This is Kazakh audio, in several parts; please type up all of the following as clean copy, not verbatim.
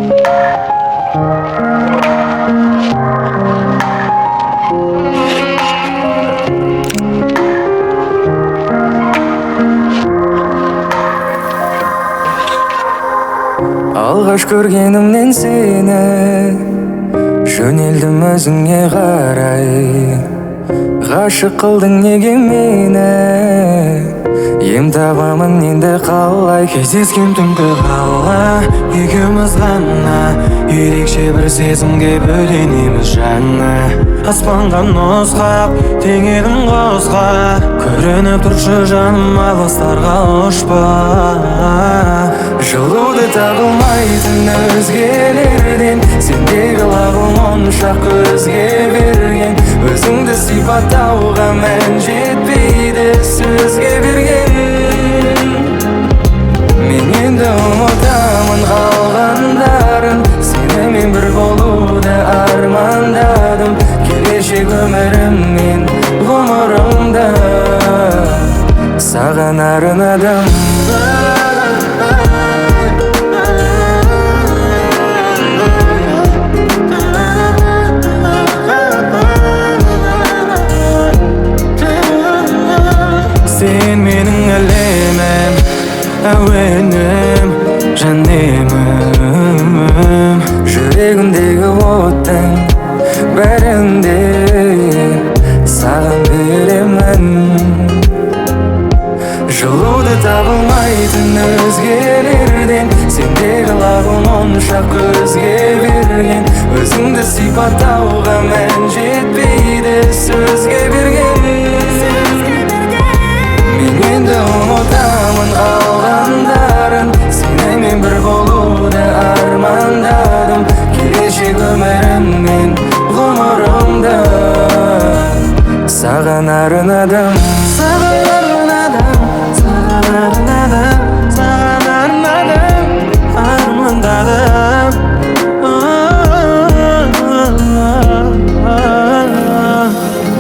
Алғаш көргенімнен сені жөнелдім өзіңе қарай. Ғашық қылдың неге мені, ем табамын енді қалай. Кездескен түнгі қала екеуміз ғана, ерекше бір сезімге бөленеміз жаңа. Аспанға нұсқап теңедің қосқа, көрініп тұршы жаным алыстарға ұшпа. Жылуды табылмайтын өзгелерден, сендегі лағым онша көзге берген. Өзіңді сипаттауға мән жетпейді сөзге берген. Мен енді ұмытамын қалғандарын, сенімен бір болуды армандадым. Келешек өміріммен ғұмырымда саған арнадым. Сен менің әлемім, әуенім, жанемім. Жүрегімдегі оттың бәрінде саған беремін. Жылуды табылмайтын өзгелерден, сендегі лағым онша көзге берген. Өзіңді сипаттауға мән жетпейді сөзге берген. Мен енді ұмытамын қалғандарын, сенімен бір болуды армандадым. Келешек өміріммен ғұмырымда саған арнадым. Саған арнадым, саған арнадым, саған арнадым, армандадым.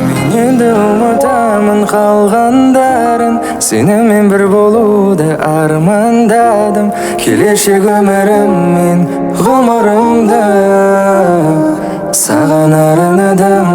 Мен енді ұмытамын қалғандарын, сенімен бір болуды армандадым. Келешек өміріммен ғұмырымда саған арнадым.